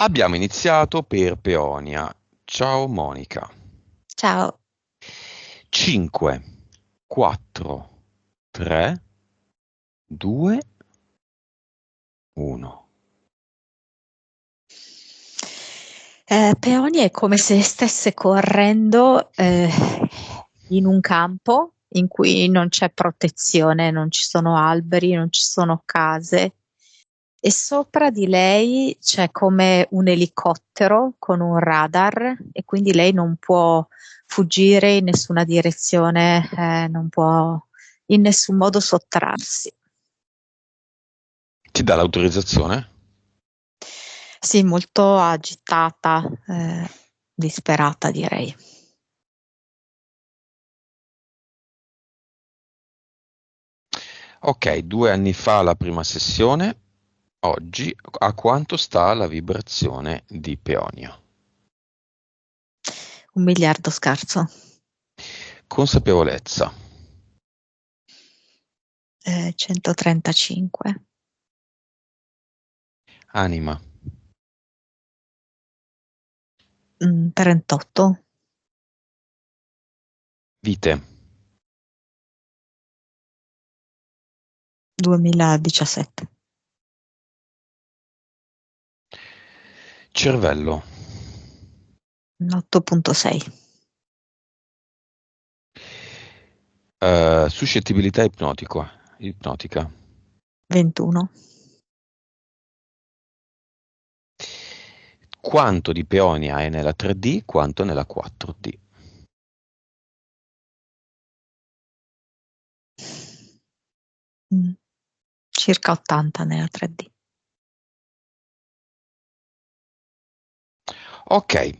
Abbiamo iniziato per Peonia. Ciao Monica. Ciao. 5, 4, 3, 2, 1. Peony è come se stesse correndo in un campo in cui non c'è protezione, non ci sono alberi, non ci sono case e sopra di lei c'è come un elicottero con un radar e quindi lei non può fuggire in nessuna direzione, non può in nessun modo sottrarsi. Ti dà l'autorizzazione? Sì, molto agitata, disperata direi. Ok, 2 anni fa la prima sessione. Oggi a quanto sta la vibrazione di Peonia? 1 miliardo scarso. Consapevolezza, 135. anima, 38. vite, 2017. cervello, 8,6. suscettibilità ipnotica. 21. Quanto di Peonia è nella 3D, quanto nella 4D. Mm, Circa 80 nella 3D. Ok,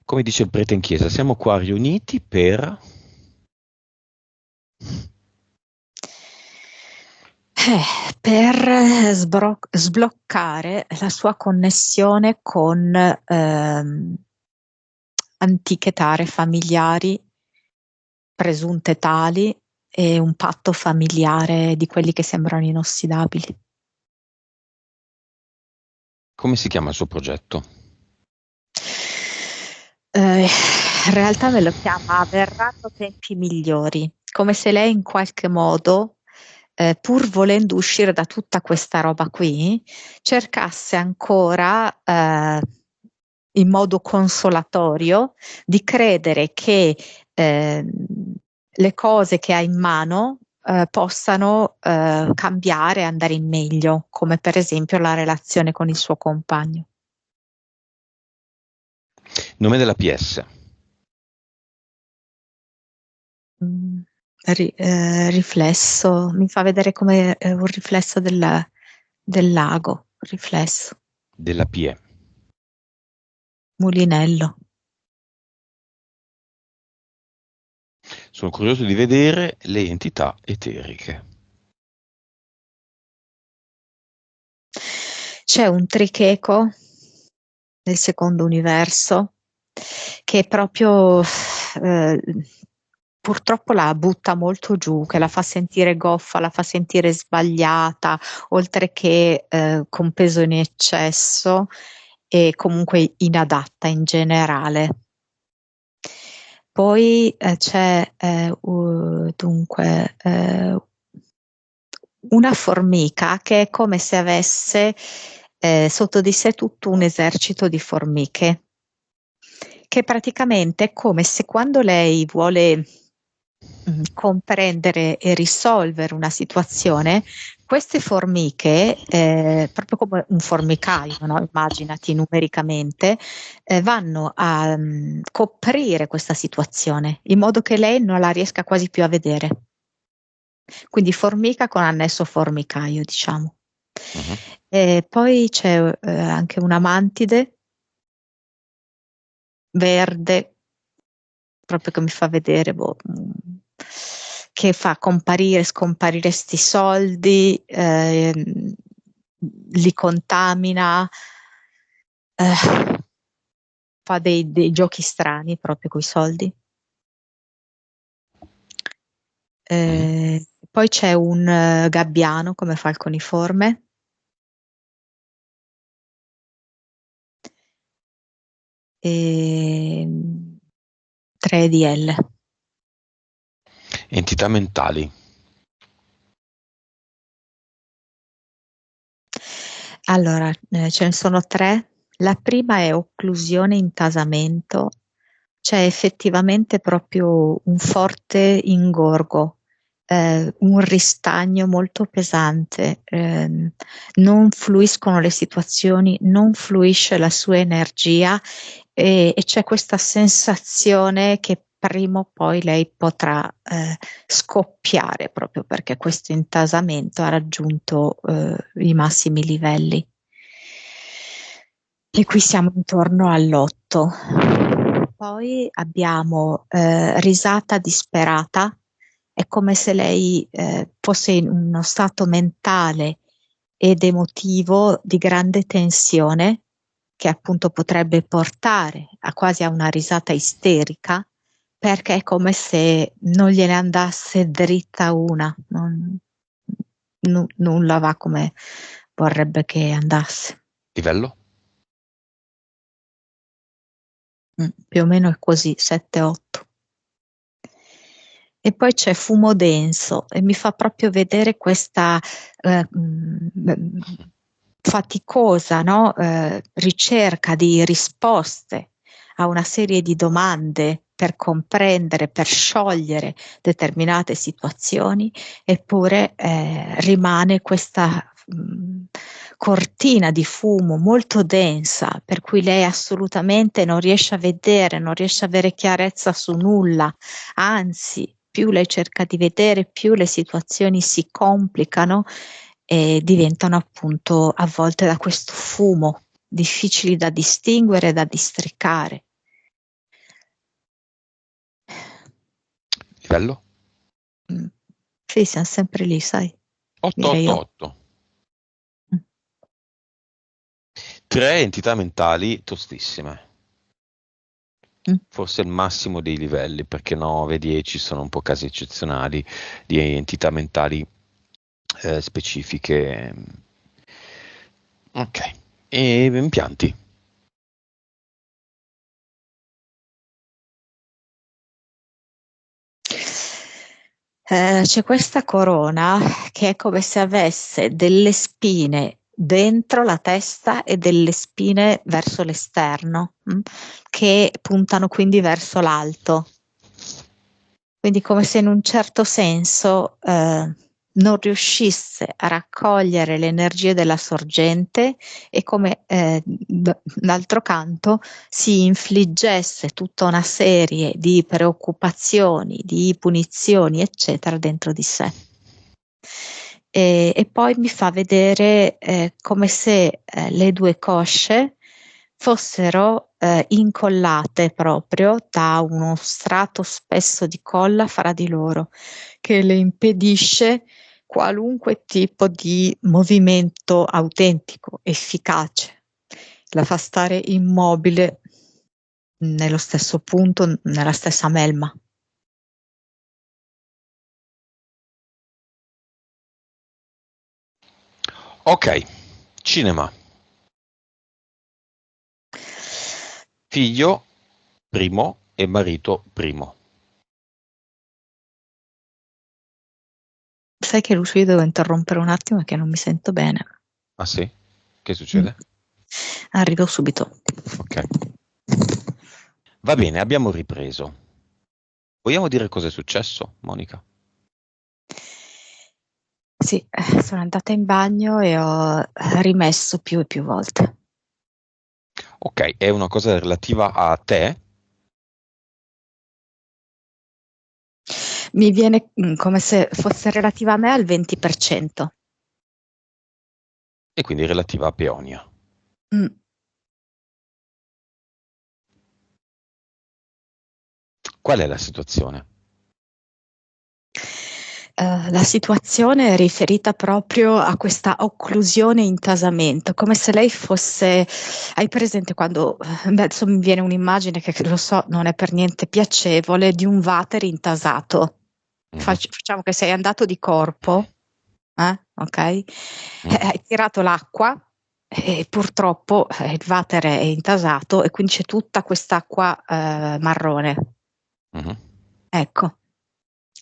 come dice il prete in chiesa, siamo qua riuniti per... Per sbloccare la sua connessione con antiche tare familiari, presunte tali, e un patto familiare di quelli che sembrano inossidabili. Come si chiama il suo progetto? In realtà me lo chiama Verranno tempi migliori, come se lei in qualche modo, pur volendo uscire da tutta questa roba qui, cercasse ancora, in modo consolatorio, di credere che le cose che ha in mano possano cambiare e andare in meglio, come per esempio la relazione con il suo compagno. Nome della PS. Mm, Riflesso, mi fa vedere come un riflesso del lago, riflesso, Della PE. mulinello. Sono curioso di vedere le entità eteriche. C'è un tricheco nel secondo universo che proprio purtroppo la butta molto giù, che la fa sentire goffa, la fa sentire sbagliata, oltre che con peso in eccesso e comunque inadatta in generale. Poi c'è dunque una formica che è come se avesse sotto di sé tutto un esercito di formiche, che praticamente è come se quando lei vuole comprendere e risolvere una situazione, queste formiche, proprio come un formicaio, no? Immaginati numericamente, vanno a coprire questa situazione in modo che lei non la riesca quasi più a vedere. Quindi formica con annesso formicaio, diciamo. Mhm. E poi c'è anche una mantide verde, proprio che mi fa vedere, boh, che fa comparire e scomparire sti soldi, li contamina, eh, fa dei giochi strani proprio coi soldi. Mhm. Poi c'è un gabbiano come falconiforme. e 3 di L. Entità mentali. Allora, ce ne sono 3. La prima è occlusione intasamento, c'è effettivamente proprio un forte ingorgo, un ristagno molto pesante, non fluiscono le situazioni, non fluisce la sua energia e c'è questa sensazione che prima o poi lei potrà scoppiare proprio perché questo intasamento ha raggiunto i massimi livelli. E qui siamo intorno all'8. Poi abbiamo risata disperata, è come se lei fosse in uno stato mentale ed emotivo di grande tensione, che appunto potrebbe portare a quasi a una risata isterica, perché è come se non gliene andasse dritta una, nulla va come vorrebbe che andasse. Livello? Più o meno è così, 7-8. E poi c'è fumo denso e mi fa proprio vedere questa faticosa, no? Ricerca di risposte a una serie di domande per comprendere, per sciogliere determinate situazioni, eppure rimane questa cortina di fumo molto densa, per cui lei assolutamente non riesce a vedere, non riesce a avere chiarezza su nulla, anzi, più lei cerca di vedere, più le situazioni si complicano e diventano appunto avvolte da questo fumo, difficili da distinguere e da districare. Livello? Sì, siamo sempre lì, sai, direi io. 888. 3 entità mentali tostissime. Forse il massimo dei livelli, perché 9 e 10 sono un po' casi eccezionali di entità mentali specifiche. Ok. E impianti? C'è questa corona che è come se avesse delle spine dentro la testa e delle spine verso l'esterno, che puntano quindi verso l'alto. Quindi come se in un certo senso non riuscisse a raccogliere le energie della sorgente e come d'altro canto si infliggesse tutta una serie di preoccupazioni, di punizioni, eccetera, dentro di sé. E poi mi fa vedere come se le due cosce fossero incollate proprio da uno strato spesso di colla fra di loro, che le impedisce qualunque tipo di movimento autentico, efficace. La fa stare immobile nello stesso punto, nella stessa melma. Ok. Cinema. Figlio primo e marito primo. Sai che Lucio, io devo interrompere un attimo perché non mi sento bene. Ah sì? Che succede? Arrivo subito. Ok. Va bene, abbiamo ripreso. Vogliamo dire cosa è successo, Monica? Sì, sono andata in bagno e ho rimesso più e più volte. Ok, è una cosa relativa a te? Mi viene come se fosse relativa a me al 20%. E quindi relativa a Peonia. Mm. Qual è la situazione? La situazione è riferita proprio a questa occlusione intasamento, come se lei fosse, hai presente quando, adesso mi viene un'immagine che lo so, non è per niente piacevole, di un water intasato. Facciamo che sei andato di corpo, ok? Mm. Hai tirato l'acqua e purtroppo il water è intasato e quindi c'è tutta quest'acqua marrone. Mhm. Ecco,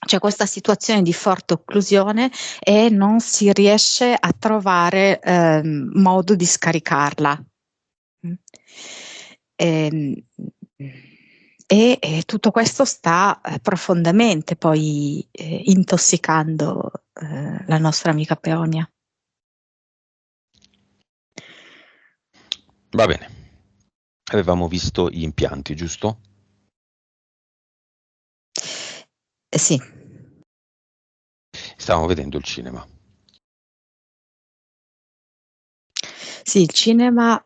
c'è questa situazione di forte occlusione e non si riesce a trovare modo di scaricarla. Mm. Ehm, E tutto questo sta profondamente poi intossicando la nostra amica Peonia. Va bene. Avevamo visto gli impianti, giusto? Sì, Stavamo vedendo il cinema. sì, il cinema,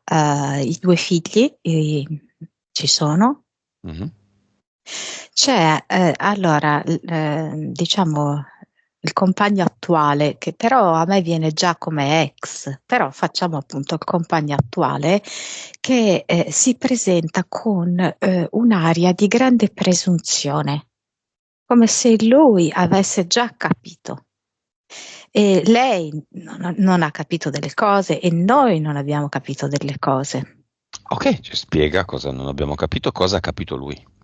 i due figli ci sono. Mhm. C'è allora, diciamo, il compagno attuale, che però a me viene già come ex, però facciamo appunto il compagno attuale, che si presenta con un'aria di grande presunzione, come se lui avesse già capito. E lei non ha capito delle cose e noi non abbiamo capito delle cose. Ok, ci spiega cosa non abbiamo capito, cosa ha capito lui.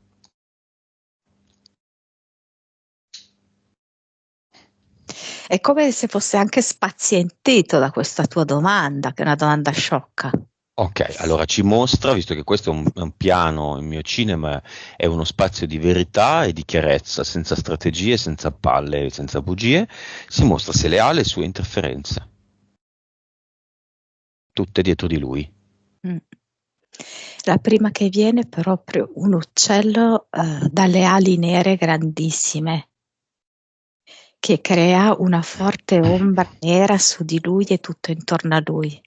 È come se fosse anche spazientito da questa tua domanda, che è una domanda sciocca. Ok, allora ci mostra, visto che questo è un piano, il mio cinema è uno spazio di verità e di chiarezza, senza strategie, senza palle, senza bugie, si mostra se le ha le sue interferenze, tutte dietro di lui. Mm. La prima che viene è proprio un uccello dalle ali nere grandissime, che crea una forte ombra nera su di lui e tutto intorno a lui.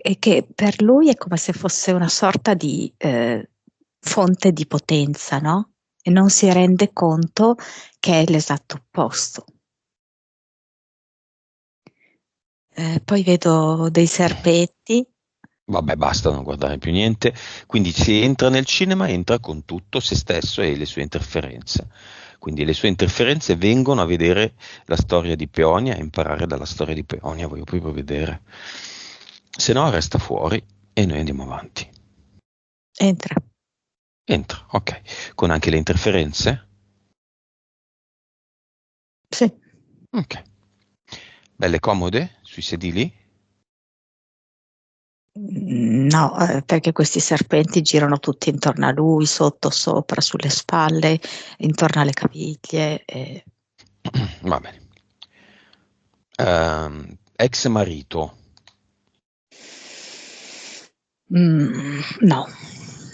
E che per lui è come se fosse una sorta di fonte di potenza, no? E non si rende conto che è l'esatto opposto. Poi vedo dei serpenti. Vabbè, basta non guardare più niente. Quindi si entra nel cinema, entra con tutto se stesso e le sue interferenze. Quindi le sue interferenze vengono a vedere la storia di Peonia e imparare dalla storia di Peonia, voglio proprio vedere. Se no resta fuori e noi andiamo avanti. Entra. Entra, ok. Con anche le interferenze? Sì. Ok. Belle comode sui sedili? No, perché questi serpenti girano tutti intorno a lui, sotto, sopra, sulle spalle, intorno alle caviglie. Va bene. Ex marito. No,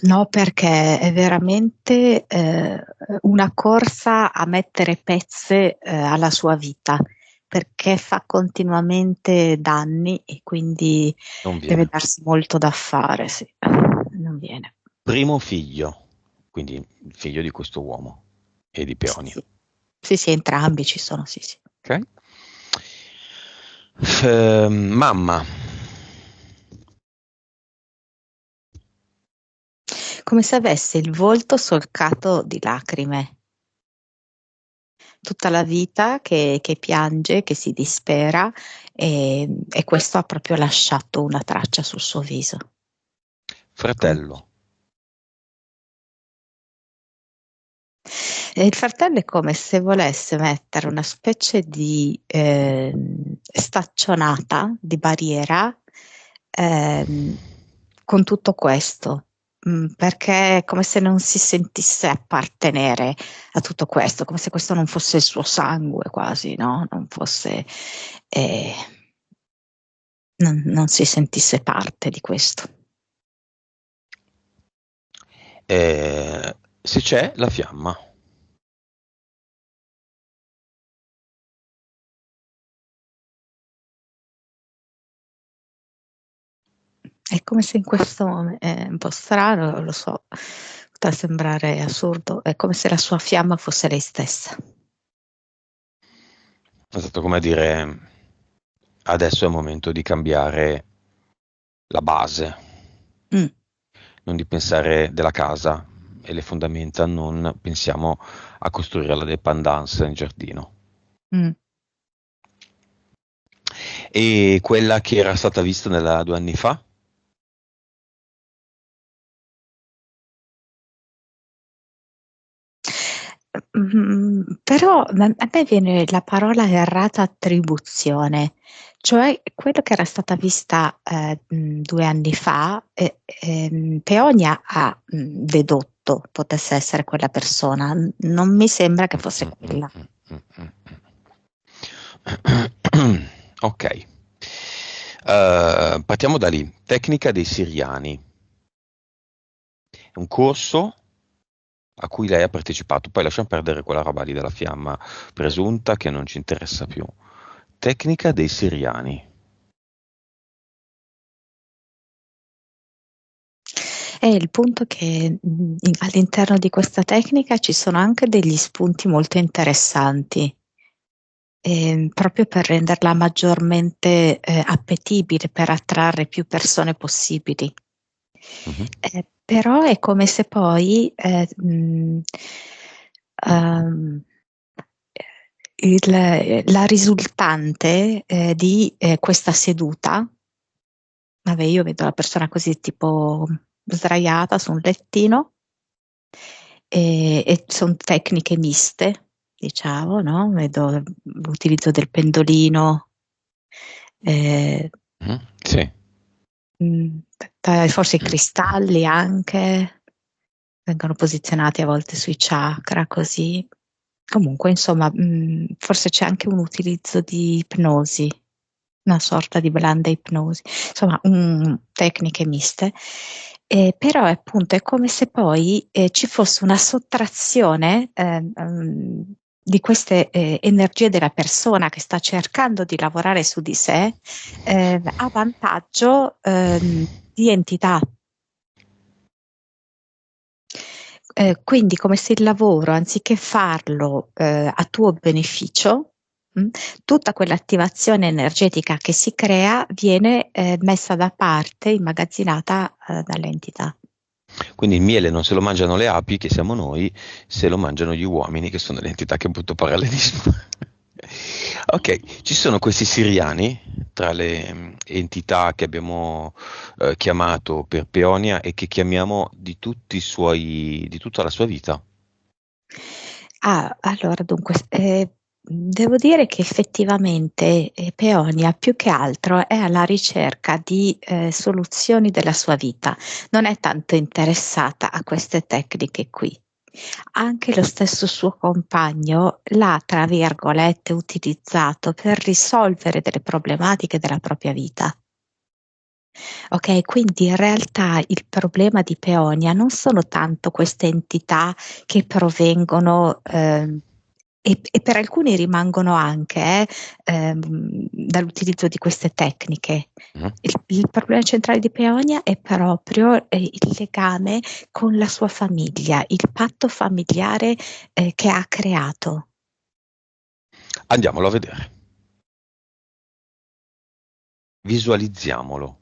no, perché è veramente una corsa a mettere pezze alla sua vita, perché fa continuamente danni e quindi Non deve viene. darsi molto da fare, sì. Non viene. Primo figlio, quindi il figlio di questo uomo e di Sì, Peonia. sì, sì, sì, entrambi ci sono, sì, sì. Ok? Mamma. Come se avesse il volto solcato di lacrime, tutta la vita che piange, che si dispera e questo ha proprio lasciato una traccia sul suo viso. Come- Fratello. E il fratello è come se volesse mettere una specie di staccionata, di barriera ehm, con tutto questo, perché è come se non si sentisse appartenere a tutto questo, come se questo non fosse il suo sangue quasi, no? Non fosse, eh, non si sentisse parte di questo. Se c'è la fiamma. È come se in questo momento, è un po' strano, lo so, potrà sembrare assurdo, è come se la sua fiamma fosse lei stessa. È stato come a dire, adesso è il momento di cambiare la base, Mm, non di pensare della casa e le fondamenta, non pensiamo a costruire la dépendance in giardino. mm. E quella che era stata vista 2 anni fa? Però a me viene la parola errata attribuzione, cioè quello che era stata vista 2 anni fa, Peonia ha dedotto potesse essere quella persona, non mi sembra che fosse quella. Ok. Partiamo da lì. Tecnica dei Siriani. È un corso a cui lei ha partecipato. Poi lasciamo perdere quella roba lì della fiamma presunta che non ci interessa più. Tecnica dei Siriani. È il punto che all'interno di questa tecnica ci sono anche degli spunti molto interessanti, proprio per renderla maggiormente appetibile, per attrarre più persone possibili. Mhm. Però è come se poi ehm, la risultante di questa seduta, vabbè, io vedo la persona così tipo sdraiata su un lettino e sono tecniche miste, diciamo, no? Vedo l'utilizzo del pendolino, eh, Mhm. Sì. mh, forse i cristalli anche vengono posizionati a volte sui chakra, così. Comunque, insomma, forse c'è anche un utilizzo di ipnosi, una sorta di blanda ipnosi, insomma, tecniche miste. Però appunto è come se poi ci fosse una sottrazione di queste energie della persona che sta cercando di lavorare su di sé a vantaggio di entità. Quindi come se il lavoro, anziché farlo a tuo beneficio, mh, tutta quell'attivazione energetica che si crea viene messa da parte, immagazzinata dall'entità. Quindi il miele non se lo mangiano le api, che siamo noi, se lo mangiano gli uomini, che sono le entità che butto parallelismo. Ok, ci sono questi siriani tra le entità che abbiamo chiamato per Peonia e che chiamiamo di tutti i suoi, di tutta la sua vita. Allora dunque, devo dire che effettivamente Peonia più che altro è alla ricerca di soluzioni della sua vita, non è tanto interessata a queste tecniche qui. Anche lo stesso suo compagno l'ha, tra virgolette, utilizzato per risolvere delle problematiche della propria vita. Ok, quindi in realtà il problema di Peonia non sono tanto queste entità che provengono e per alcuni rimangono anche dall'utilizzo di queste tecniche. Mhm. Il problema centrale di Peonia è proprio il legame con la sua famiglia, il patto familiare che ha creato. Andiamolo a vedere, visualizziamolo.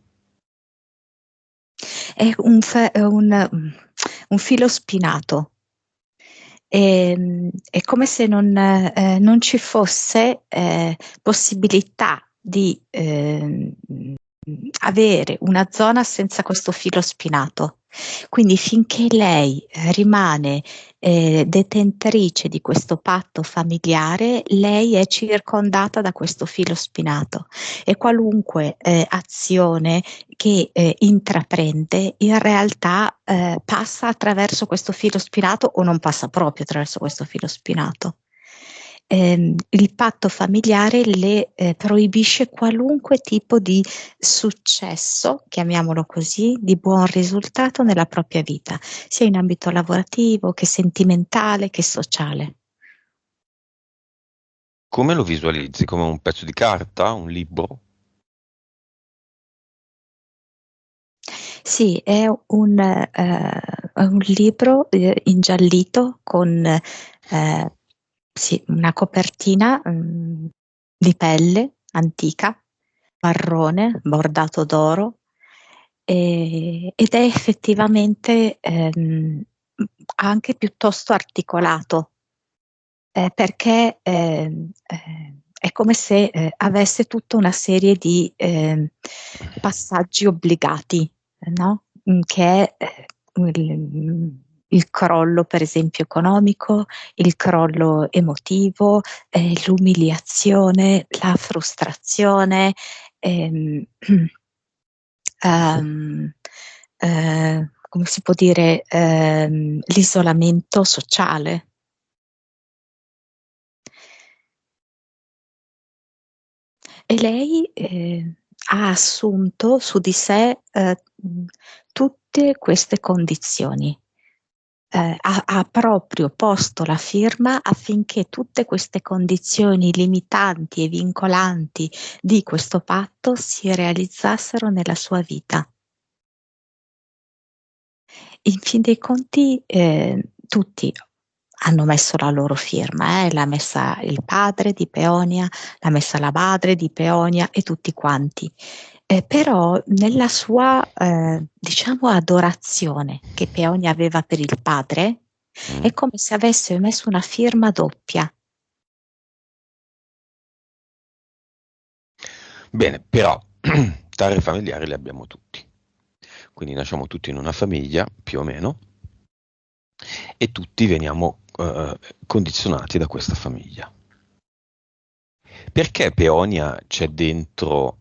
È un filo spinato. È come se non ci fosse possibilità di avere una zona senza questo filo spinato. Quindi finché lei rimane detentrice di questo patto familiare, lei è circondata da questo filo spinato e qualunque azione che intraprende in realtà passa attraverso questo filo spinato o non passa proprio attraverso questo filo spinato. Il patto familiare le proibisce qualunque tipo di successo, chiamiamolo così, di buon risultato nella propria vita, sia in ambito lavorativo che sentimentale che sociale. Come lo visualizzi? Come un pezzo di carta, un libro? Sì, è un libro ingiallito con sì, una copertina di pelle antica, marrone, bordato d'oro, ed è effettivamente anche piuttosto articolato perché è come se avesse tutta una serie di passaggi obbligati, no? Che è il crollo, per esempio, economico, il crollo emotivo, l'umiliazione, la frustrazione, ehm, come si può dire, l'isolamento sociale. E lei ha assunto su di sé tutte queste condizioni. Ha proprio posto la firma affinché tutte queste condizioni limitanti e vincolanti di questo patto si realizzassero nella sua vita. In fin dei conti, tutti hanno messo la loro firma, l'ha messa il padre di Peonia, l'ha messa la madre di Peonia e tutti quanti. Però nella sua, diciamo, adorazione che Peonia aveva per il padre, è come se avesse messo una firma doppia. Bene, però tare familiari le abbiamo tutti. Quindi nasciamo tutti in una famiglia, più o meno, e tutti veniamo condizionati da questa famiglia. Perché Peonia c'è dentro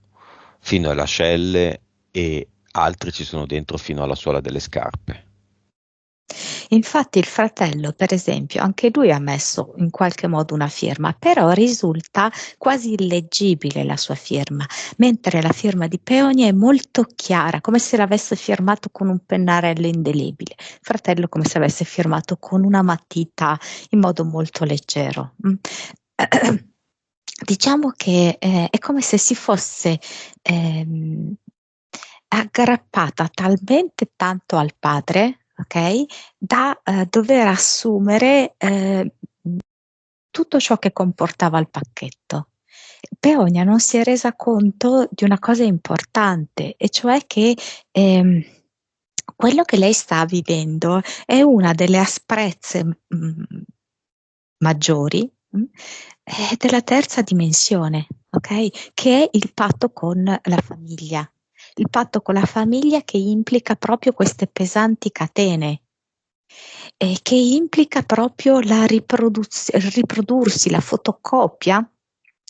fino alle ascelle e altri ci sono dentro fino alla suola delle scarpe? Infatti il fratello, per esempio, anche lui ha messo in qualche modo una firma, però risulta quasi illeggibile la sua firma, mentre la firma di Peonia è molto chiara, come se l'avesse firmato con un pennarello indelebile. Il fratello come se avesse firmato con una matita in modo molto leggero. Diciamo che è come se si fosse ehm, aggrappata talmente tanto al padre, ok, da dover assumere tutto ciò che comportava il pacchetto. Peonia non si è resa conto di una cosa importante, e cioè che quello che lei sta vivendo è una delle asprezze maggiori della terza dimensione, ok? Che è il patto con la famiglia. Il patto con la famiglia che implica proprio queste pesanti catene, che implica proprio la riprodursi, la fotocopia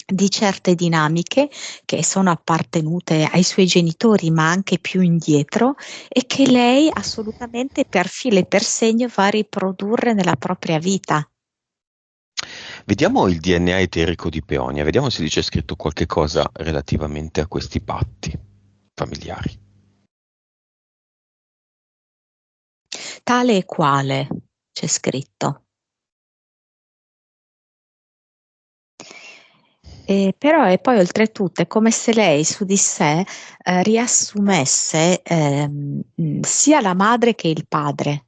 di certe dinamiche che sono appartenute ai suoi genitori, ma anche più indietro, e che lei assolutamente per filo e per segno va a riprodurre nella propria vita. Vediamo il DNA eterico di Peonia, vediamo se c'è scritto qualche cosa relativamente a questi patti familiari. Tale e quale, c'è scritto. Però e poi oltretutto è come se lei su di sé riassumesse sia la madre che il padre.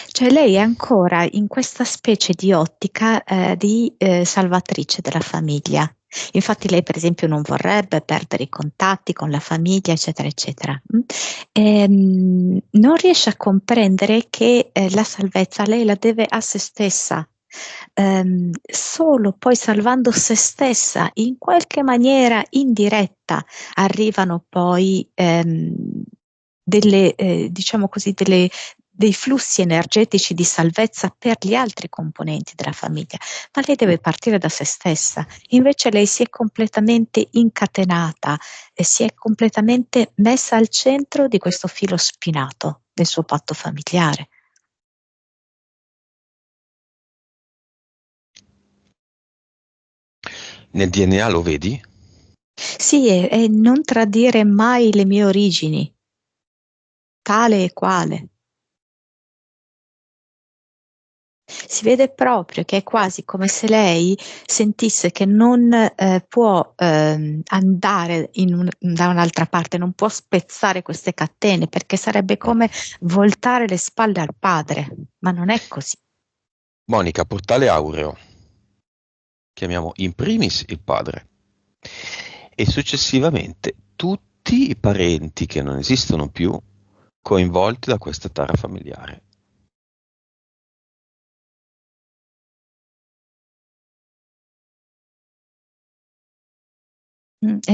Cioè lei è ancora in questa specie di ottica di salvatrice della famiglia. Infatti lei per esempio non vorrebbe perdere i contatti con la famiglia, eccetera, eccetera. Non riesce a comprendere che la salvezza lei la deve a se stessa. Solo poi salvando se stessa in qualche maniera indiretta arrivano poi delle, diciamo così, dei flussi energetici di salvezza per gli altri componenti della famiglia, ma lei deve partire da se stessa. Invece lei si è completamente incatenata e si è completamente messa al centro di questo filo spinato del suo patto familiare. Nel DNA lo vedi? Sì, e non tradire mai le mie origini, tale e quale. Si vede proprio che è quasi come se lei sentisse che non può andare da un'altra parte, non può spezzare queste catene, perché sarebbe come voltare le spalle al padre, ma non è così. Monica, portale aureo. Chiamiamo in primis il padre e successivamente tutti i parenti che non esistono più coinvolti da questa tara familiare.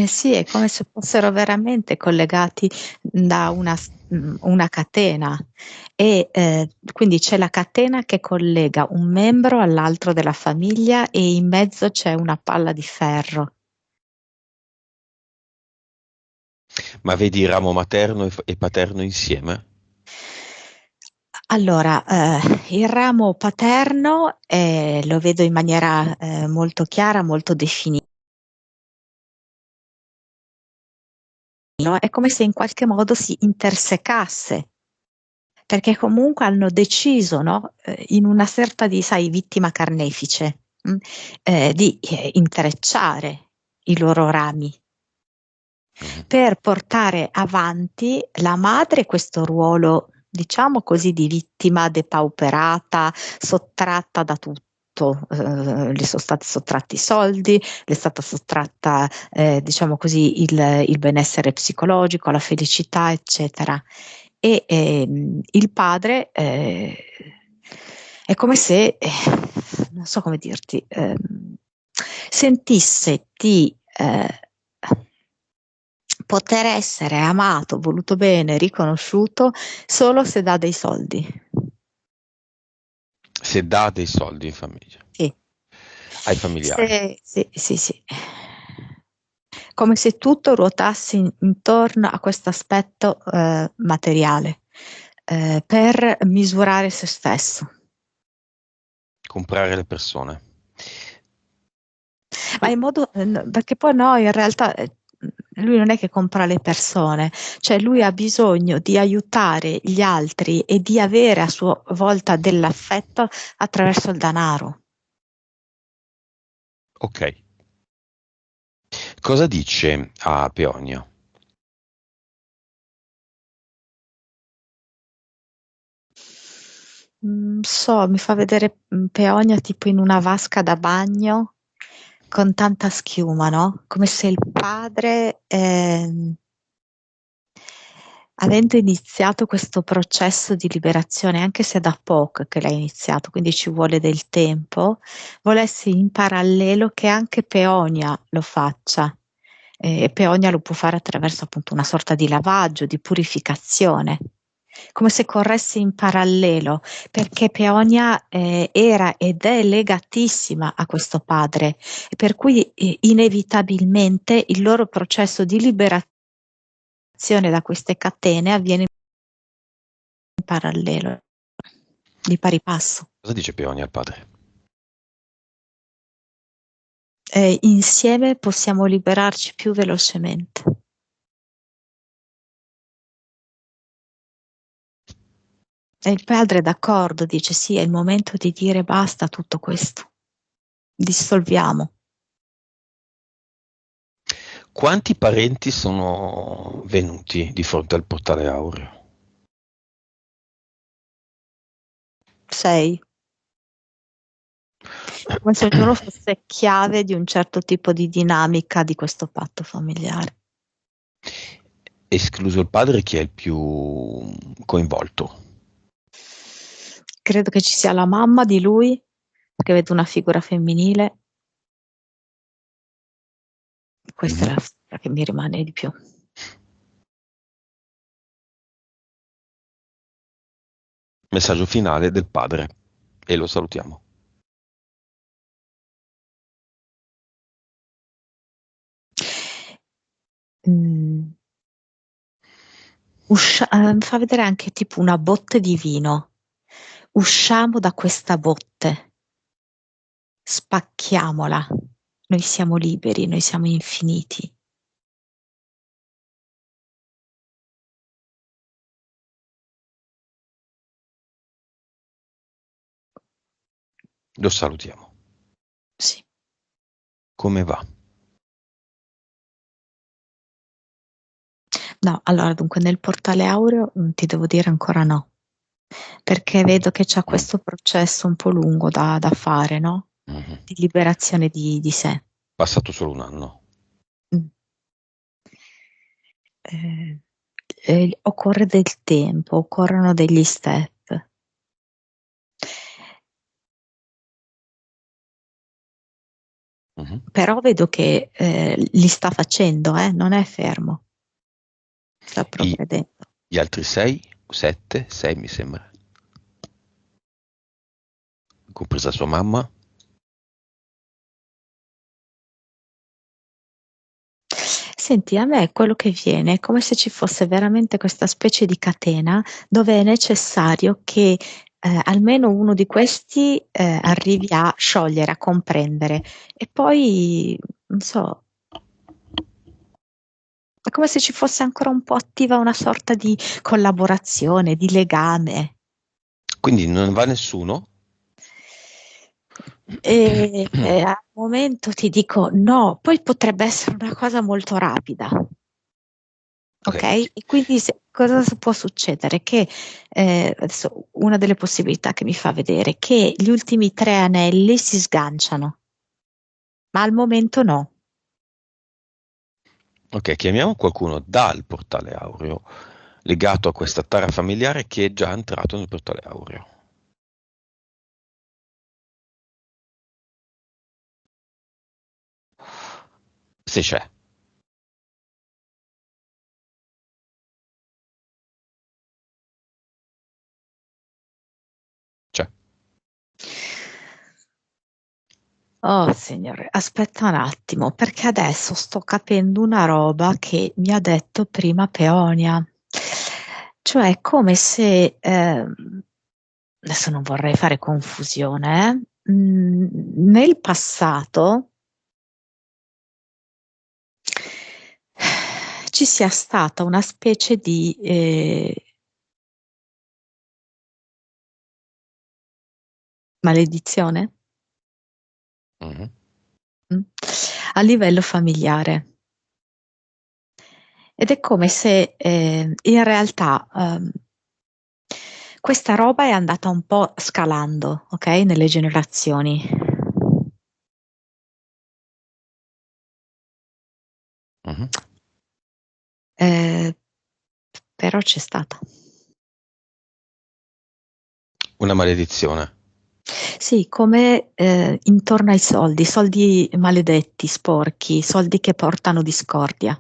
Sì, è come se fossero veramente collegati da una catena e quindi c'è la catena che collega un membro all'altro della famiglia e in mezzo c'è una palla di ferro. Ma vedi il ramo materno e paterno insieme? Allora, il ramo paterno lo vedo in maniera molto chiara, molto definita. È come se in qualche modo si intersecasse, perché comunque hanno deciso, no, in una sorta di, sai, vittima carnefice, di intrecciare i loro rami per portare avanti la madre questo ruolo, diciamo così, di vittima depauperata, sottratta da tutto. Le sono stati sottratti i soldi, le è stata sottratta, diciamo così, il benessere psicologico, la felicità, eccetera. E il padre è come se, non so come dirti, sentisse di poter essere amato, voluto bene, riconosciuto solo se dà dei soldi. Se dà dei soldi in famiglia, Sì. ai familiari. Sì, sì, sì. Come se tutto ruotasse intorno a questo aspetto materiale, per misurare se stesso. Comprare le persone. Ma in modo, perché poi no, in realtà lui non è che compra le persone, cioè lui ha bisogno di aiutare gli altri e di avere a sua volta dell'affetto attraverso il denaro. Ok. Cosa dice a Peonia? Mi fa vedere Peonia tipo in una vasca da bagno con tanta schiuma, no? Come se il padre, avendo iniziato questo processo di liberazione, anche se da poco che l'ha iniziato, quindi ci vuole del tempo, volesse in parallelo che anche Peonia lo faccia. E Peonia lo può fare attraverso appunto una sorta di lavaggio, di purificazione, come se corresse in parallelo, perché Peonia era ed è legatissima a questo padre, e per cui inevitabilmente il loro processo di liberazione da queste catene avviene in parallelo, di pari passo. Cosa dice Peonia al padre? Insieme possiamo liberarci più velocemente. E il padre è d'accordo, dice sì, è il momento di dire basta a tutto questo, dissolviamo. Quanti parenti sono venuti di fronte al portale aureo? 6. Come se ognuno fosse chiave di un certo tipo di dinamica di questo patto familiare. Escluso il padre, chi è il più coinvolto? Credo che ci sia la mamma di lui, perché vedo una figura femminile. Questa è Mhm. la figura che mi rimane di più. Messaggio finale del padre e lo salutiamo. Mm. Fa vedere anche tipo una botte di vino. Usciamo da questa botte, spacchiamola. Noi siamo liberi, noi siamo infiniti. Lo salutiamo. Sì. Come va? No, allora dunque nel portale aureo ti devo dire ancora no, perché vedo che c'è Mm. questo processo un po' lungo da fare, no? Mhm. Di liberazione di sé. Passato solo un anno. Mm. Eh, occorre del tempo, occorrono degli step. Mhm. Però vedo che li sta facendo, non è fermo, sta I- progredendo. Gli altri 6, 7, 6 mi sembra, compresa sua mamma. Senti, a me quello che viene è come se ci fosse veramente questa specie di catena dove è necessario che almeno uno di questi arrivi a sciogliere, a comprendere e poi, non so, è come se ci fosse ancora un po' attiva una sorta di collaborazione, di legame. Quindi non va nessuno? E al momento ti dico no, poi potrebbe essere una cosa molto rapida. Ok, Ok? E quindi cosa può succedere? Che adesso una delle possibilità che mi fa vedere è che gli ultimi tre anelli si sganciano, ma al momento no. ok, chiamiamo qualcuno dal portale aureo legato a questa tara familiare che è già entrato nel portale aureo. Se c'è. C'è. Oh signore, aspetta un attimo, perché adesso sto capendo una roba che mi ha detto prima Peonia. Cioè, è come se, adesso non vorrei fare confusione, nel passato ci sia stata una specie di maledizione, Mhm. mm, a livello familiare. Ed è come se in realtà questa roba è andata un po' scalando, ok, nelle generazioni. Mhm. Eh, però c'è stata. Una maledizione. Sì, come intorno ai soldi, soldi maledetti, sporchi, soldi che portano discordia.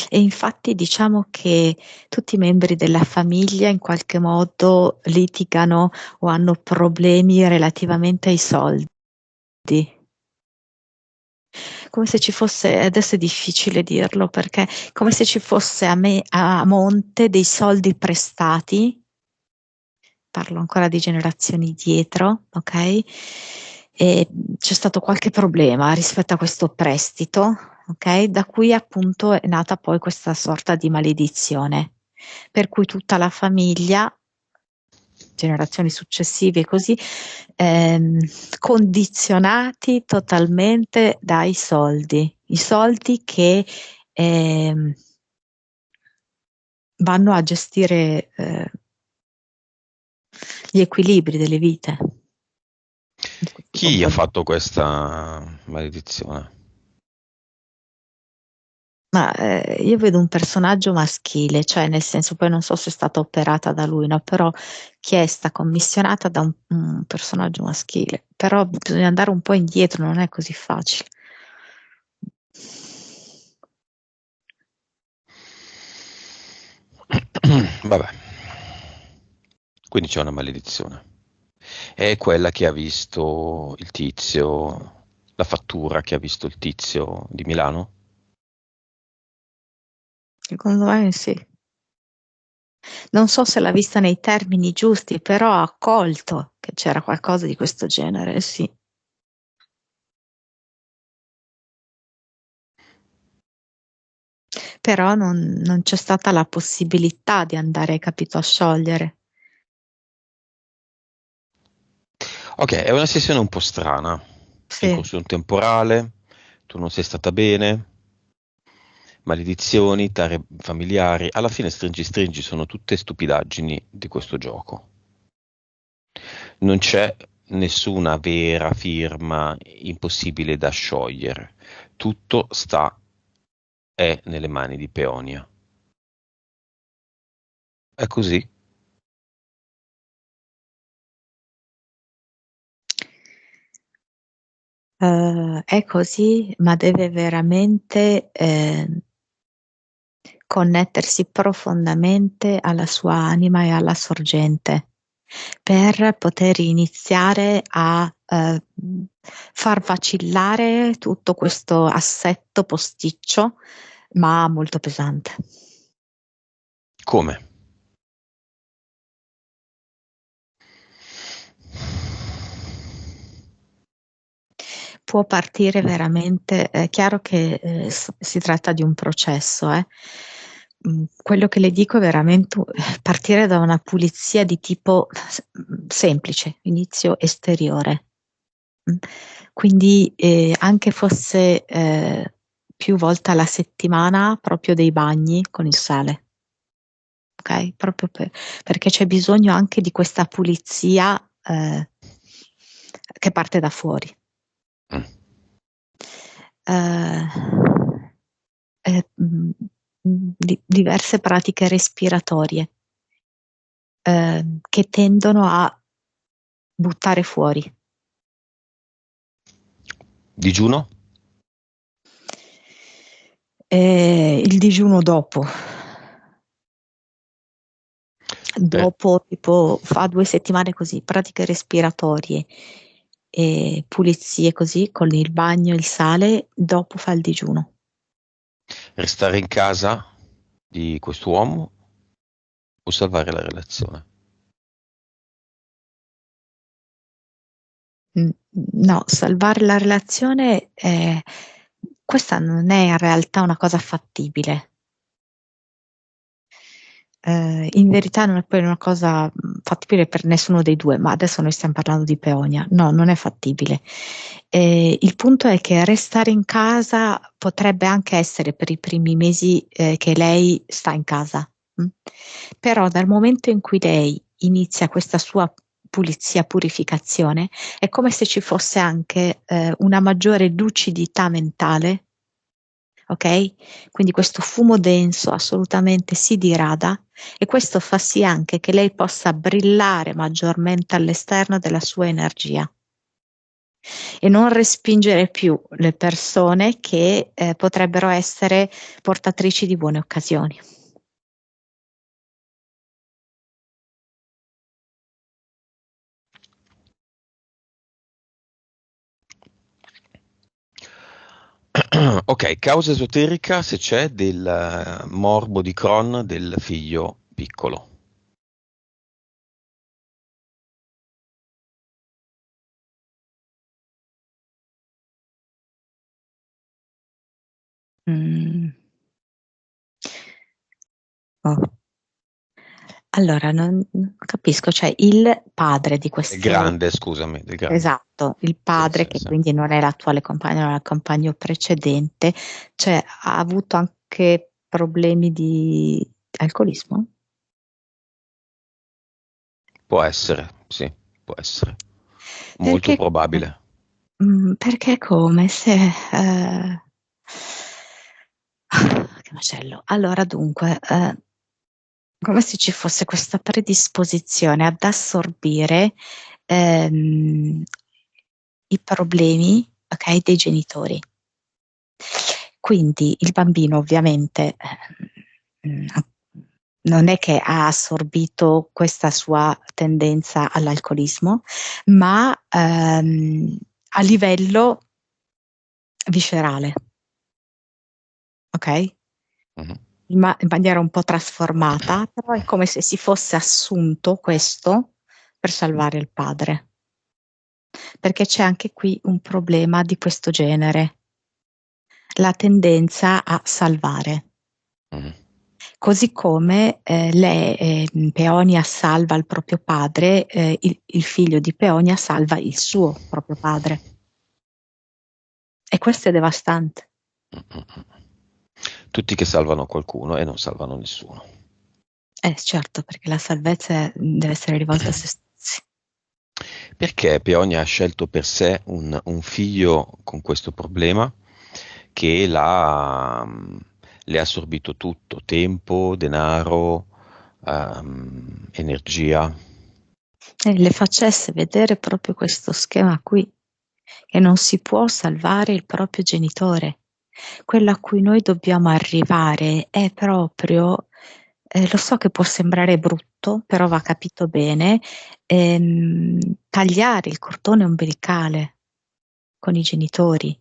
E infatti diciamo che tutti i membri della famiglia in qualche modo litigano o hanno problemi relativamente ai soldi. Come se ci fosse, adesso è difficile dirlo perché come se ci fosse a monte dei soldi prestati, parlo ancora di generazioni dietro, ok? E c'è stato qualche problema rispetto a questo prestito, ok? Da cui appunto è nata poi questa sorta di maledizione, per cui tutta la famiglia, generazioni successive così, ehm, condizionati totalmente dai soldi, i soldi che ehm, vanno a gestire gli equilibri delle vite di questi Chi ha componenti. fatto questa maledizione? Ma io vedo un personaggio maschile, cioè nel senso poi non so se è stata operata da lui, no? Però chiesta, commissionata da un personaggio maschile. Però bisogna andare un po' indietro, non è così facile. Vabbè, quindi c'è una maledizione. È quella che ha visto il tizio, la fattura che ha visto il tizio di Milano? Secondo me sì. Non so se l'ha vista nei termini giusti, però ha colto che c'era qualcosa di questo genere, sì. Però non c'è stata la possibilità di andare, capito, a sciogliere. Ok, è una sessione un po' strana. È in Sì. corso un temporale, tu non sei stata bene, maledizioni, tare familiari. Alla fine stringi stringi sono tutte stupidaggini di questo gioco. Non c'è nessuna vera firma impossibile da sciogliere. Tutto è nelle mani di Peonia. È così. È così, ma deve veramente connettersi profondamente alla sua anima e alla sorgente per poter iniziare a far vacillare tutto questo assetto posticcio, ma molto pesante. Come? Può partire veramente, è chiaro che si tratta di un processo, quello che le dico è veramente partire da una pulizia di tipo semplice, inizio esteriore. Quindi anche fosse più volte alla settimana proprio dei bagni con il sale, ok? Proprio perché c'è bisogno anche di questa pulizia che parte da fuori. Mm. Diverse pratiche respiratorie che tendono a buttare fuori. Digiuno? Il digiuno dopo. Per- Dopo, tipo, fa 2 settimane così, pratiche respiratorie e pulizie così, con il bagno e il sale, dopo fa il digiuno. Restare in casa di quest'uomo o salvare la relazione? No, salvare la relazione, questa non è in realtà una cosa fattibile. In verità non è poi una cosa fattibile per nessuno dei due, ma adesso noi stiamo parlando di Peonia. No, non è fattibile. Il punto è che restare in casa potrebbe anche essere per i primi mesi che lei sta in casa. Però dal momento in cui lei inizia questa sua pulizia, purificazione, è come se ci fosse anche una maggiore lucidità mentale, ok? Quindi questo fumo denso assolutamente si dirada e questo fa sì anche che lei possa brillare maggiormente all'esterno della sua energia e non respingere più le persone che potrebbero essere portatrici di buone occasioni. Ok, causa esoterica se c'è del morbo di Crohn del figlio piccolo. Mm. Oh. Allora, non capisco, cioè il padre di Del questo, grande, scusami, del grande. esatto, il Sì, padre sì, che sì. quindi non è l'attuale compagno, ma il compagno precedente, cioè ha avuto anche problemi di alcolismo? Può essere, sì, può essere. Molto Perché, probabile. perché è come se che macello. Allora dunque, come se ci fosse questa predisposizione ad assorbire ehm, i problemi, ok, dei genitori. Quindi il bambino ovviamente non è che ha assorbito questa sua tendenza all'alcolismo, ma a livello viscerale, ok? Mhm. In maniera un po' trasformata, però è come se si fosse assunto questo per salvare il padre, perché c'è anche qui un problema di questo genere, la tendenza a salvare. Mhm. Così come Peonia salva il proprio padre, il figlio di Peonia salva il suo proprio padre. E questo è devastante. Mhm. Tutti che salvano qualcuno e non salvano nessuno. Certo, perché la salvezza deve essere rivolta a se stessi. Perché Peonia ha scelto per sé un figlio con questo problema che le ha assorbito tutto, tempo, denaro, energia. E le facesse vedere proprio questo schema qui. che non si può salvare il proprio genitore. Quello a cui noi dobbiamo arrivare è proprio, lo so che può sembrare brutto, però va capito bene, tagliare il cordone ombelicale con i genitori.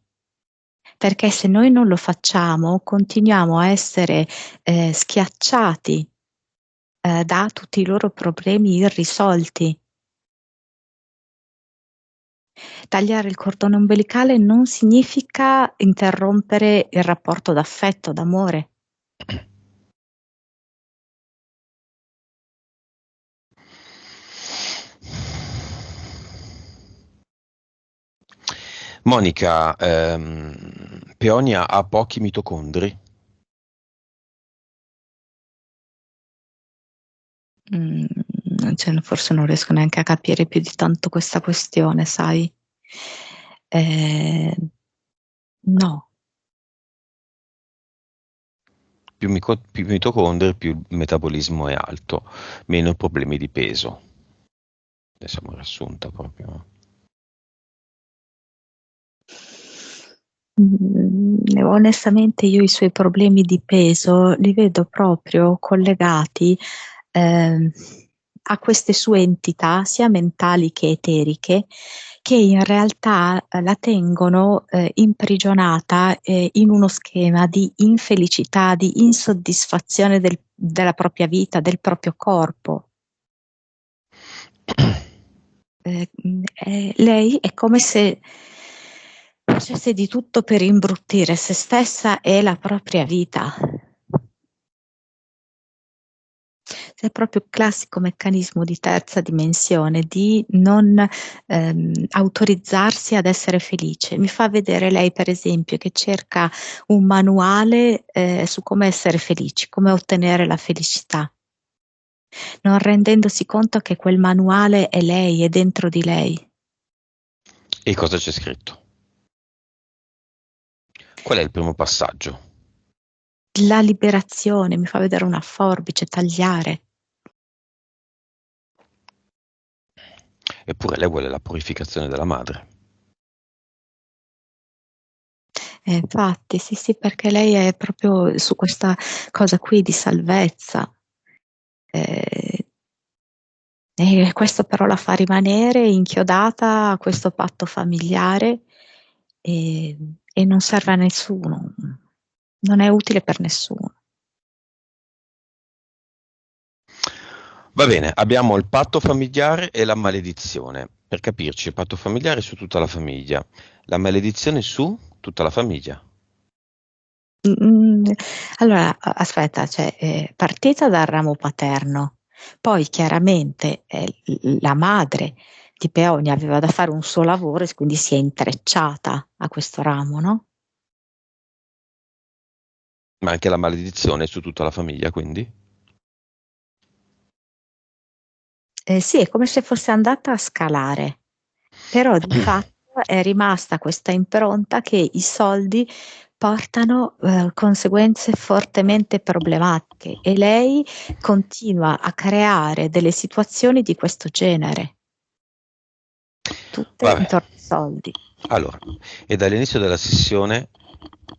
Perché se noi non lo facciamo, continuiamo a essere schiacciati da tutti i loro problemi irrisolti. Tagliare il cordone ombelicale non significa interrompere il rapporto d'affetto, d'amore. Monica, Peonia ha pochi mitocondri? Cioè, forse non riesco neanche a capire più di tanto questa questione, sai? No. Più mitocondri, più il metabolismo è alto, meno problemi di peso. Siamo riassunta proprio. Onestamente io i suoi problemi di peso li vedo proprio collegati a queste sue entità, sia mentali che eteriche, che in realtà la tengono imprigionata in uno schema di infelicità, di insoddisfazione della propria vita, del proprio corpo. Lei è come se facesse di tutto per imbruttire se stessa e la propria vita. È proprio il classico meccanismo di terza dimensione di non autorizzarsi ad essere felice. Mi fa vedere lei, per esempio, che cerca un manuale su come essere felici, come ottenere la felicità, non rendendosi conto che quel manuale è lei, è dentro di lei. E cosa c'è scritto? Qual è il primo passaggio? La liberazione, mi fa vedere una forbice, tagliare. Eppure lei vuole la purificazione della madre. Infatti, sì, perché lei è proprio su questa cosa qui di salvezza. Eh, e questo però la fa rimanere inchiodata a questo patto familiare e non serve a nessuno, non è utile per nessuno. Va bene, abbiamo il patto familiare e la maledizione. Per capirci, il patto familiare su tutta la famiglia, la maledizione su tutta la famiglia. Mm, allora, aspetta, cioè, partita dal ramo paterno, poi chiaramente la madre di Peonia aveva da fare un suo lavoro e quindi si è intrecciata a questo ramo, no? Ma anche la maledizione su tutta la famiglia, quindi? Sì, è come se fosse andata a scalare, però di fatto è rimasta questa impronta che i soldi portano conseguenze fortemente problematiche e lei continua a creare delle situazioni di questo genere, tutte Vabbè, intorno ai soldi. allora, è dall'inizio della sessione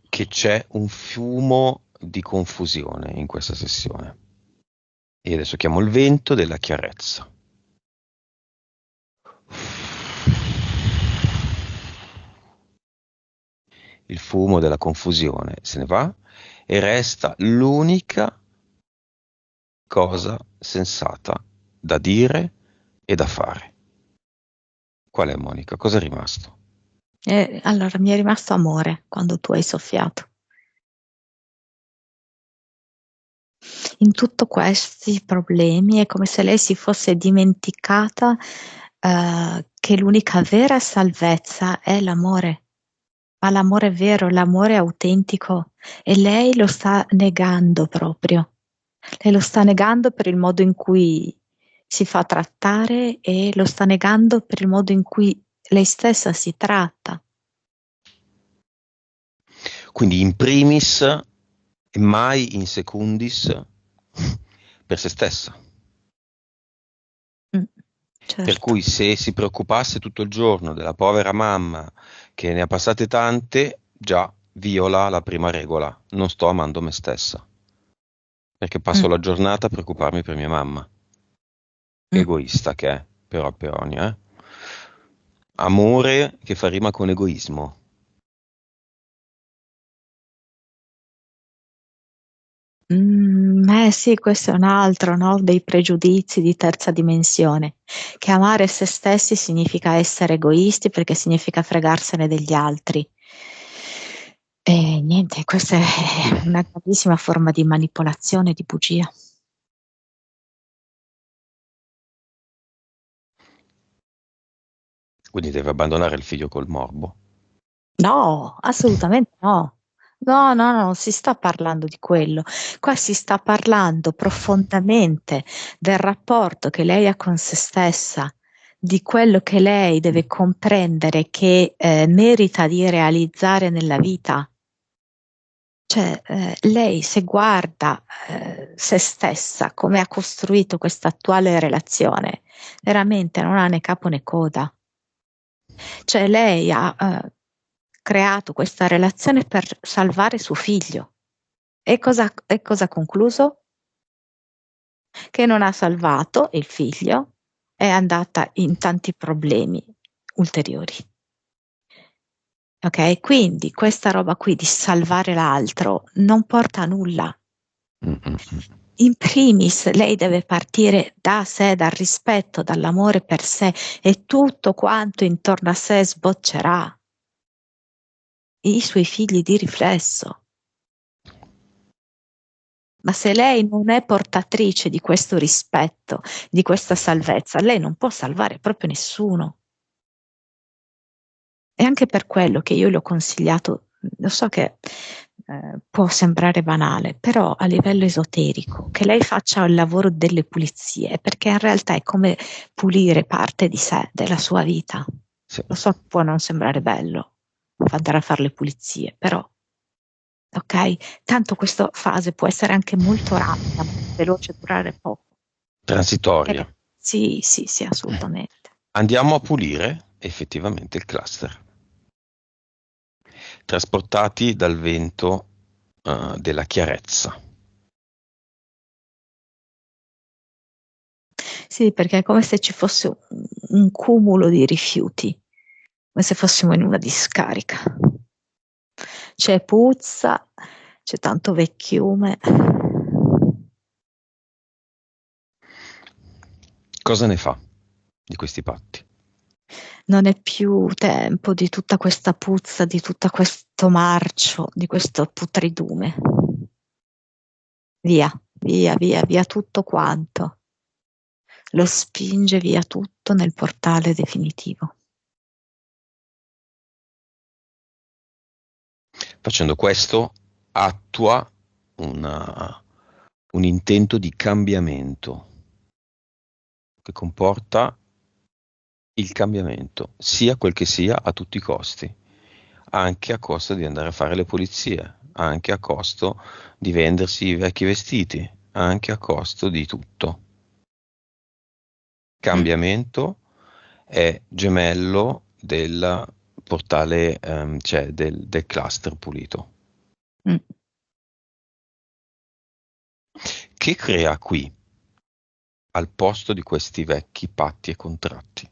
che c'è un fumo di confusione in questa sessione. E adesso chiamo il vento della chiarezza. Il fumo della confusione se ne va e resta l'unica cosa sensata da dire e da fare. Qual è, Monica? Cosa è rimasto? Allora mi è rimasto amore quando tu hai soffiato. In tutti questi problemi è come se lei si fosse dimenticata che l'unica vera salvezza è l'amore, ma l'amore vero, l'amore autentico, e lei lo sta negando proprio. Lei lo sta negando per il modo in cui si fa trattare e lo sta negando per il modo in cui lei stessa si tratta. Quindi in primis e mai in secundis per se stessa. Mm. Per certo. cui se si preoccupasse tutto il giorno della povera mamma che ne ha passate tante, già viola la prima regola, non sto amando me stessa, perché passo Mm, la giornata a preoccuparmi per mia mamma. Che mm. egoista che è, però Peonia, eh? Amore che fa rima con egoismo. Sì, questo è un altro, no, dei pregiudizi di terza dimensione, che amare se stessi significa essere egoisti perché significa fregarsene degli altri. E niente, questa è una grandissima forma di manipolazione, di bugia. Quindi deve abbandonare il figlio col morbo. No, assolutamente no. No, no, no, non si sta parlando di quello. Qua si sta parlando profondamente del rapporto che lei ha con se stessa, di quello che lei deve comprendere che merita di realizzare nella vita. Cioè, lei se guarda se stessa, come ha costruito questa attuale relazione, veramente non ha né capo né coda. Cioè lei ha creato questa relazione per salvare suo figlio. E cosa ha concluso? Che non ha salvato il figlio, è andata in tanti problemi ulteriori. Ok? Quindi questa roba qui di salvare l'altro non porta a nulla. Mm-mm. In primis, lei deve partire da sé, dal rispetto, dall'amore per sé e tutto quanto intorno a sé sboccerà. I suoi figli di riflesso. Ma se lei non è portatrice di questo rispetto, di questa salvezza, lei non può salvare proprio nessuno. È anche per quello che io le ho consigliato, lo so che può sembrare banale, però a livello esoterico, che lei faccia il lavoro delle pulizie, perché in realtà è come pulire parte di sé, della sua vita. Sì. Lo so che può non sembrare bello andare a fare le pulizie, però, ok? Tanto questa fase può essere anche molto rapida, molto veloce, durare poco. Transitoria. Sì, sì, sì, assolutamente. Andiamo a pulire effettivamente il cluster, trasportati dal vento della chiarezza. Sì, perché è come se ci fosse un cumulo di rifiuti, come se fossimo in una discarica. C'è puzza, c'è tanto vecchiume. Cosa ne fa di questi patti? Non è più tempo di tutta questa puzza, di tutto questo marcio, di questo putridume. Via, via, via, via tutto quanto. Lo spinge via tutto nel portale definitivo. Facendo questo attua una- un intento di cambiamento che comporta il cambiamento, sia quel che sia a tutti i costi, anche a costo di andare a fare le pulizie, anche a costo di vendersi i vecchi vestiti, anche a costo di tutto. Mm, Cambiamento è gemello del portale, cioè del cluster pulito, mm. che crea qui, al posto di questi vecchi patti e contratti.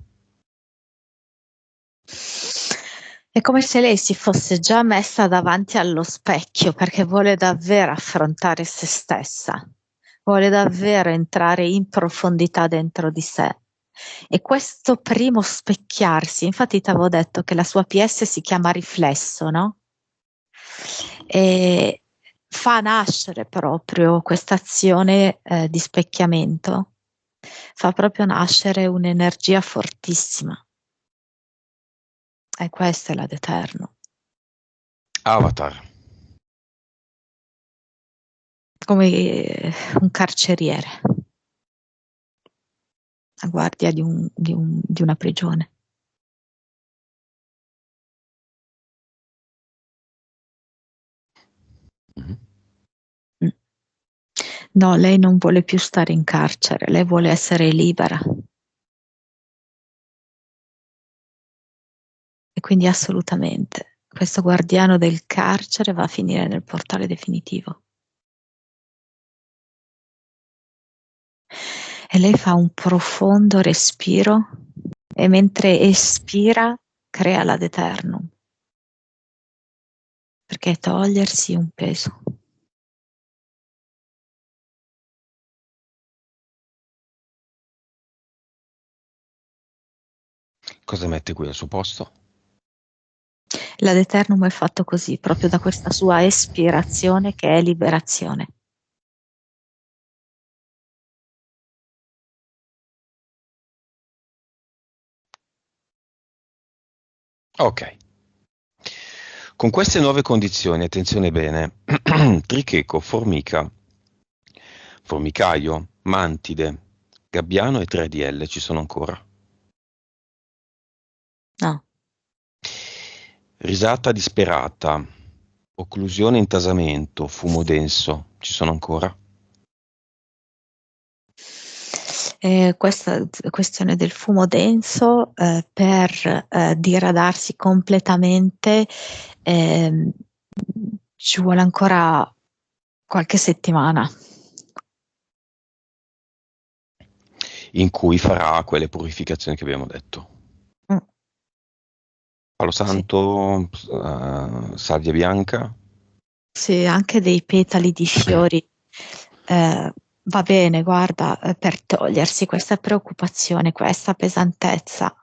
È come se lei si fosse già messa davanti allo specchio perché vuole davvero affrontare se stessa, vuole davvero entrare in profondità dentro di sé. E questo primo specchiarsi, infatti ti avevo detto che la sua PS si chiama riflesso, no? E fa nascere proprio questa azione di specchiamento, fa proprio nascere un'energia fortissima. E questa è la d'Eterno. Avatar. Come un carceriere a guardia di una prigione. Mhm. Mm. No, lei non vuole più stare in carcere, lei vuole essere libera. quindi assolutamente questo guardiano del carcere va a finire nel portale definitivo. E lei fa un profondo respiro e mentre espira crea l'ad eternum, perché è togliersi un peso. Cosa mette qui al suo posto? L'ad eternum è fatto così, proprio da questa sua espirazione che è liberazione. Ok. Con queste nuove condizioni, attenzione bene, tricheco, formica, formicaio, mantide, gabbiano e 3DL ci sono ancora. No. Risata disperata, occlusione intasamento, fumo denso, ci sono ancora? Questa questione del fumo denso per diradarsi completamente ci vuole ancora qualche settimana. In cui farà quelle purificazioni che abbiamo detto. Mm, Palo sì. Santo, salvia bianca. Sì, anche dei petali di fiori va bene, guarda, per togliersi questa preoccupazione, questa pesantezza,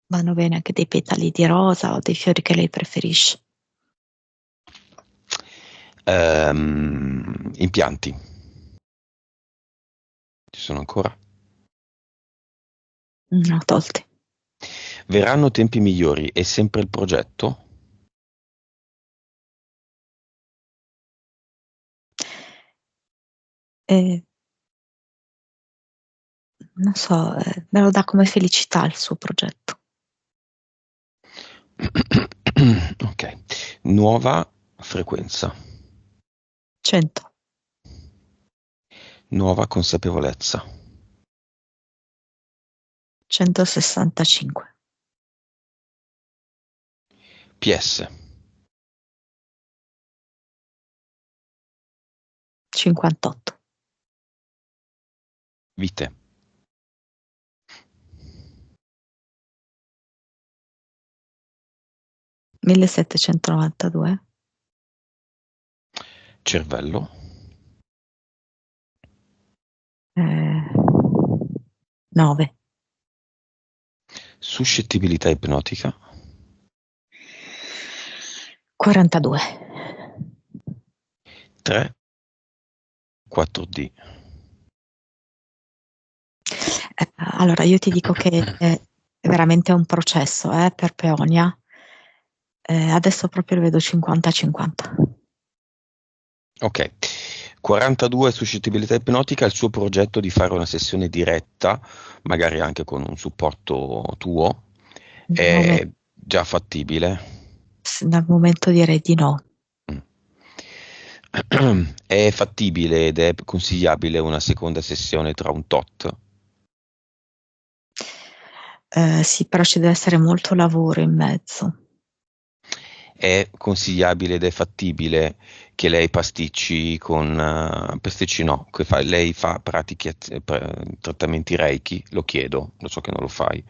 vanno bene anche dei petali di rosa o dei fiori che lei preferisce. Impianti, ci sono ancora? No, tolti. Verranno tempi migliori, è sempre il progetto? Eh, non so, me lo dà come felicità il suo progetto. Ok, nuova frequenza, 100, nuova consapevolezza, 165, PS, 58, vite, 1792, cervello, 9, suscettibilità ipnotica, 42. 3, 4D. Allora, io ti dico che è veramente un processo per Peonia. Adesso proprio lo vedo 50-50. Ok, 42 suscettibilità ipnotica, il suo progetto di fare una sessione diretta, magari anche con un supporto tuo, è già fattibile? Dal momento direi di no. È fattibile ed è consigliabile una seconda sessione tra un tot? Sì, però ci deve essere molto lavoro in mezzo. È consigliabile ed è fattibile che lei pasticci con pasticci no, lei fa pratiche trattamenti Reiki? Lo chiedo, lo so che non lo fai.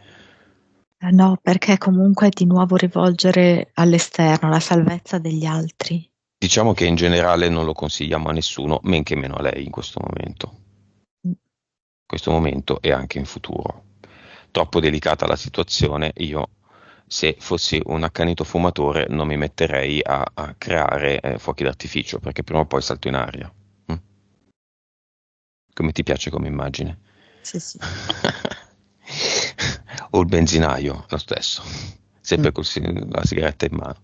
No, perché comunque di nuovo rivolgere all'esterno la salvezza degli altri. Diciamo che in generale non lo consigliamo a nessuno, men che meno a lei in Mm. questo momento e anche in futuro. Troppo delicata la situazione, io se fossi un accanito fumatore non mi metterei a creare fuochi d'artificio, perché prima o poi salto in aria. Mm? Come ti piace come immagine? Sì, sì. O il benzinaio, lo stesso, Mm. sempre con la sigaretta in mano.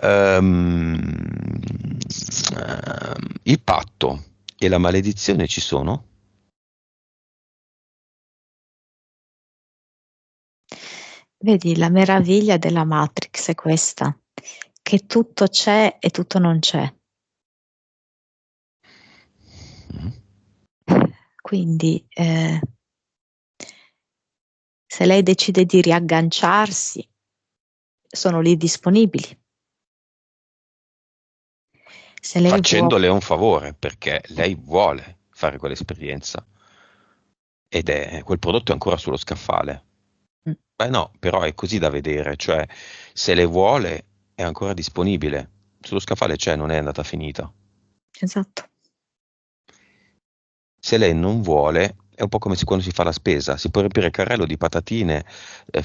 Ehm, il patto e la maledizione ci sono? Vedi, la meraviglia della Matrix è questa, che tutto c'è e tutto non c'è. Mm. Quindi, se lei decide di riagganciarsi, sono lì disponibili. Se lei Facendole un favore, perché lei vuole fare quell'esperienza ed è quel prodotto è ancora sullo scaffale. vuole. Beh no, però è così da vedere, cioè se le vuole è ancora disponibile. Sullo scaffale c'è, non è andata finita. Esatto. Se lei non vuole, è un po' come quando si fa la spesa, si può riempire il carrello di patatine,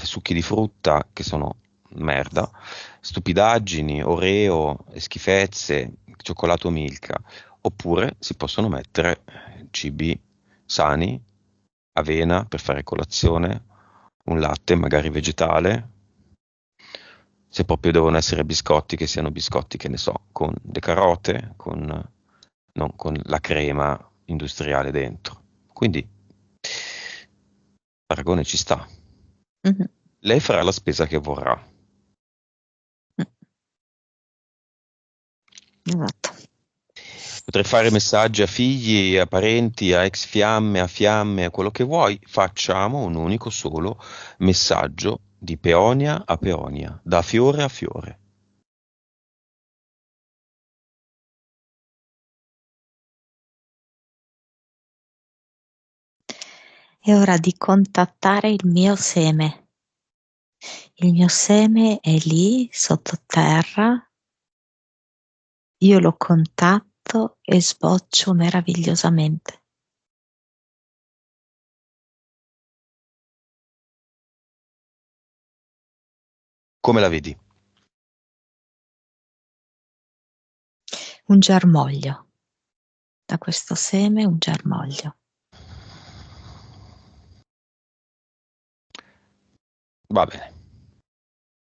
succhi di frutta che sono merda, stupidaggini, Oreo, schifezze, cioccolato Milka, oppure si possono mettere cibi sani, avena per fare colazione, un latte magari vegetale, se proprio devono essere biscotti, che siano biscotti, che ne so, con le carote, non con la crema industriale dentro. Quindi il paragone ci sta. Mhm. Lei farà la spesa che vorrà. Esatto. Potrei fare messaggi a figli, a parenti, a ex fiamme, a fiamme, a quello che vuoi. Facciamo un unico solo messaggio di peonia a peonia, da fiore a fiore. È ora di contattare il mio seme. Il mio seme è lì sottoterra. Io lo contatto e sboccio meravigliosamente. Come la vedi? Un germoglio. Da questo seme un germoglio. Va bene.